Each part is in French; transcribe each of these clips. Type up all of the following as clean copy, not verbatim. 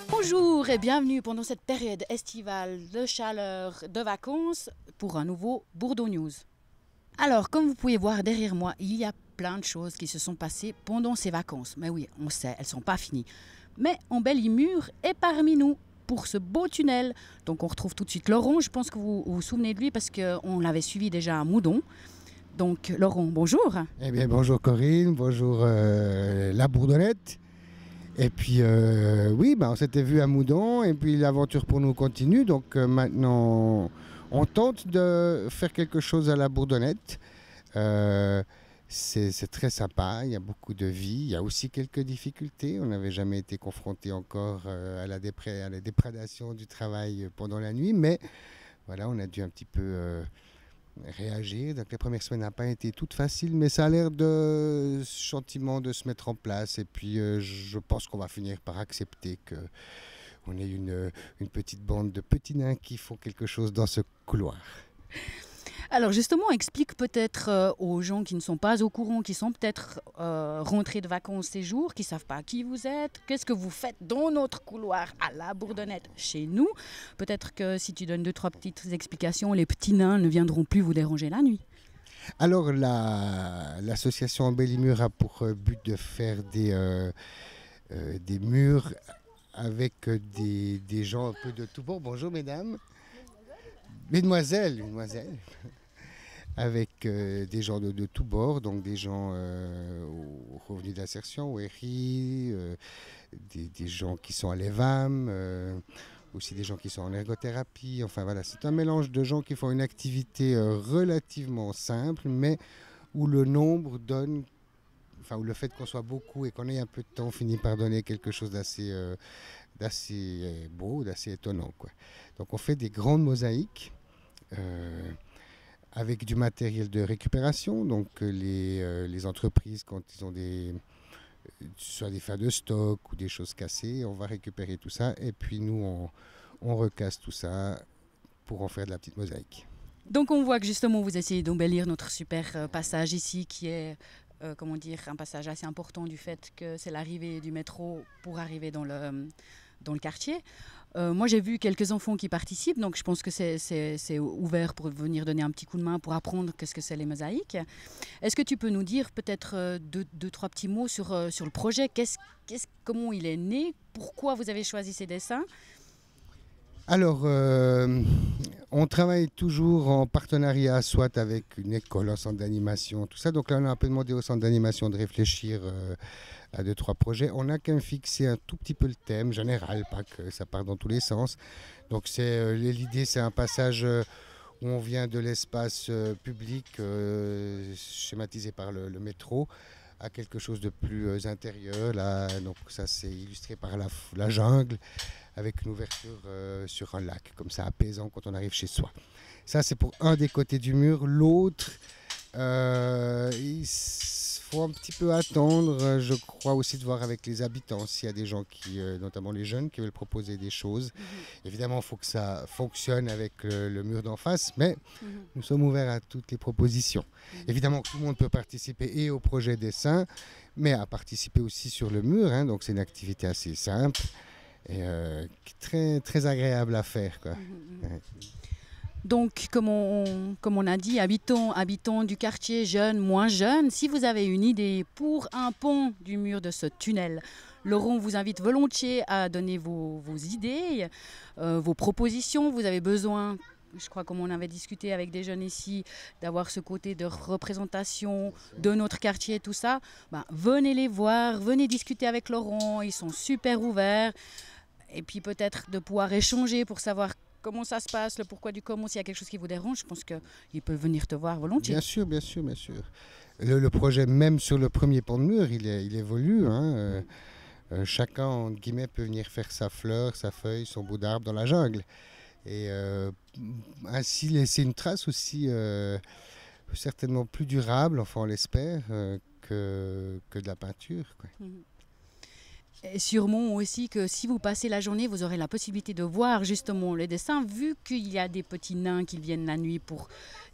Bonjour et bienvenue pendant cette période estivale de chaleur, de vacances pour un nouveau Bourdeaux News. Alors, comme vous pouvez voir derrière moi, il y a plein de choses qui se sont passées pendant ces vacances. Mais oui, on sait, elles ne sont pas finies. Mais Embellimur est parmi nous pour ce beau tunnel. Donc on retrouve tout de suite Laurent, je pense que vous vous souvenez de lui parce qu'on l'avait suivi déjà à Moudon. Donc Laurent, bonjour. Eh bien bonjour Corinne, bonjour la Bourdonnette. Et puis oui, on s'était vu à Moudon et puis l'aventure pour nous continue. Donc maintenant on tente de faire quelque chose à la Bourdonnette. C'est très sympa, il y a beaucoup de vie, il y a aussi quelques difficultés. On n'avait jamais été confronté encore à la déprédation du travail pendant la nuit, mais voilà, on a dû un petit peu réagir. Donc les premières semaines n'ont pas été toutes faciles, mais ça a l'air de gentiment de se mettre en place. Et puis je pense qu'on va finir par accepter qu'on ait une petite bande de petits nains qui font quelque chose dans ce couloir. Alors justement, explique peut-être aux gens qui ne sont pas au courant, qui sont peut-être rentrés de vacances ces jours, qui ne savent pas qui vous êtes, qu'est-ce que vous faites dans notre couloir à la Bourdonnette chez nous. Peut-être que si tu donnes 2-3 petites explications, les petits nains ne viendront plus vous déranger la nuit. Alors l'association Embellimur a pour but de faire des murs avec des gens un peu de tout bord. Bonjour mesdames. Mesdemoiselles. Avec des gens de tous bords, donc des gens au revenu d'insertion, au RI, des gens qui sont à l'EVAM, aussi des gens qui sont en ergothérapie. Enfin voilà, c'est un mélange de gens qui font une activité relativement simple, mais où le nombre donne, enfin où le fait qu'on soit beaucoup et qu'on ait un peu de temps finit par donner quelque chose d'assez beau, d'assez étonnant, quoi. Donc on fait des grandes mosaïques. Avec du matériel de récupération, donc les entreprises, quand ils ont soit des fins de stock ou des choses cassées, on va récupérer tout ça et puis nous on recasse tout ça pour en faire de la petite mosaïque. Donc on voit que justement vous essayez d'embellir notre super passage ici qui est un passage assez important du fait que c'est l'arrivée du métro pour arriver dans le quartier. Moi j'ai vu quelques enfants qui participent, donc je pense que c'est ouvert pour venir donner un petit coup de main pour apprendre qu'est-ce que c'est les mosaïques. Est-ce que tu peux nous dire peut-être deux, trois petits mots sur le projet, comment il est né, pourquoi vous avez choisi ces dessins? Alors, on travaille toujours en partenariat, soit avec une école, un centre d'animation, tout ça. Donc là, on a un peu demandé au centre d'animation de réfléchir à 2-3 projets. On a quand même fixé un tout petit peu le thème général, pas que ça part dans tous les sens. Donc l'idée, c'est un passage où on vient de l'espace public schématisé par le métro à quelque chose de plus intérieur. Là, donc ça, c'est illustré par la jungle, avec une ouverture sur un lac, comme ça, apaisant quand on arrive chez soi. Ça, c'est pour un des côtés du mur. L'autre, il faut un petit peu attendre, je crois aussi de voir avec les habitants, s'il y a des gens qui, notamment les jeunes, qui veulent proposer des choses. Évidemment, il faut que ça fonctionne avec le mur d'en face, mais nous sommes ouverts à toutes les propositions. Évidemment, tout le monde peut participer et au projet dessin, mais à participer aussi sur le mur, hein, donc c'est une activité assez simple et très, très agréable à faire, quoi. Ouais. Donc, comme on a dit, habitants du quartier, jeunes, moins jeunes, si vous avez une idée pour un pont du mur de ce tunnel, Laurent vous invite volontiers à donner vos idées, vos propositions. Vous avez besoin, je crois comme on avait discuté avec des jeunes ici, d'avoir ce côté de représentation de notre quartier, tout ça. Venez les voir, venez discuter avec Laurent, ils sont super ouverts. Et puis peut-être de pouvoir échanger pour savoir comment ça se passe, le pourquoi du comment, s'il y a quelque chose qui vous dérange, je pense qu'ils peuvent venir te voir volontiers. Bien sûr. Le projet, même sur le premier pont de mur, il évolue. Hein. Chacun, entre guillemets, peut venir faire sa fleur, sa feuille, son bout d'arbre dans la jungle. Et ainsi laisser une trace aussi certainement plus durable, enfin on l'espère, que de la peinture, quoi. Et sûrement aussi que si vous passez la journée, vous aurez la possibilité de voir justement les dessins, vu qu'il y a des petits nains qui viennent la nuit pour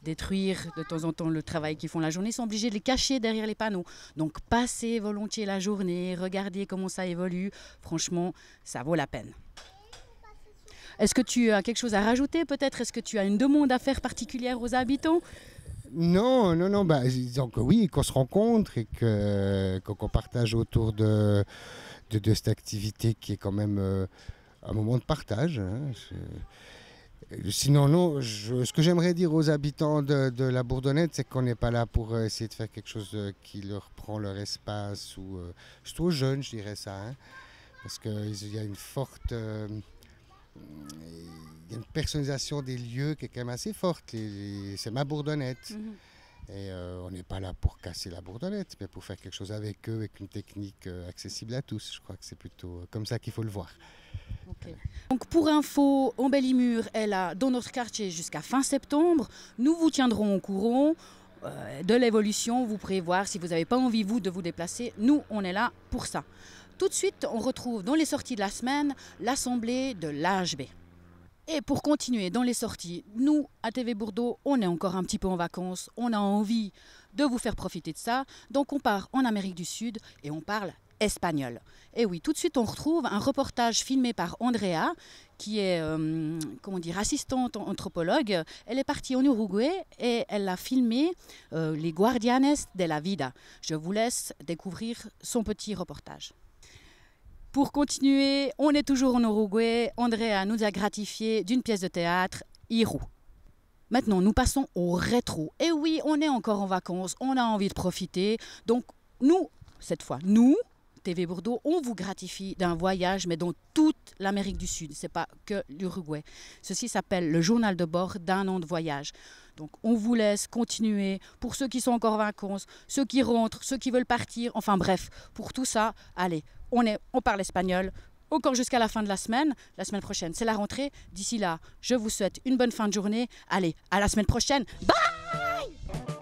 détruire de temps en temps le travail qu'ils font la journée, ils sont obligés de les cacher derrière les panneaux. Donc passez volontiers la journée, regardez comment ça évolue, franchement, ça vaut la peine. Est-ce que tu as quelque chose à rajouter peut-être? Est-ce que tu as une demande à faire particulière aux habitants? Non, disons que oui, qu'on se rencontre et qu'on partage autour de cette activité qui est quand même un moment de partage. Hein. Sinon, non, ce que j'aimerais dire aux habitants de la Bourdonnette, c'est qu'on n'est pas là pour essayer de faire quelque chose qui leur prend leur espace, ou surtout aux jeunes, je dirais ça, hein, parce qu'il y a une forte... il y a une personnalisation des lieux qui est quand même assez forte. C'est ma Bourdonnette. Et on n'est pas là pour casser la Bourdonnette, mais pour faire quelque chose avec eux, avec une technique accessible à tous. Je crois que c'est plutôt comme ça qu'il faut le voir. Okay. Donc pour info, Embellimur est là dans notre quartier jusqu'à fin septembre. Nous vous tiendrons au courant de l'évolution. Vous pourrez voir si vous n'avez pas envie, vous, de vous déplacer. Nous, on est là pour ça. Tout de suite, on retrouve dans les sorties de la semaine l'assemblée de l'AHB. Et pour continuer dans les sorties, nous, à TV Bordeaux, on est encore un petit peu en vacances, on a envie de vous faire profiter de ça. Donc on part en Amérique du Sud et on parle espagnol. Et oui, tout de suite, on retrouve un reportage filmé par Andrea, qui est assistante anthropologue. Elle est partie en Uruguay et elle a filmé les Guardianes de la Vida. Je vous laisse découvrir son petit reportage. Pour continuer, on est toujours en Uruguay. Andrea nous a gratifié d'une pièce de théâtre, Iru. Maintenant, nous passons au rétro. Et oui, on est encore en vacances, on a envie de profiter. Donc, cette fois, TV Bordeaux, on vous gratifie d'un voyage, mais dans toute l'Amérique du Sud. Ce n'est pas que l'Uruguay. Ceci s'appelle le journal de bord d'un an de voyage. Donc, on vous laisse continuer. Pour ceux qui sont encore en vacances, ceux qui rentrent, ceux qui veulent partir, enfin bref, pour tout ça, allez, on parle espagnol, encore jusqu'à la fin de la semaine. La semaine prochaine, c'est la rentrée. D'ici là, je vous souhaite une bonne fin de journée. Allez, à la semaine prochaine. Bye!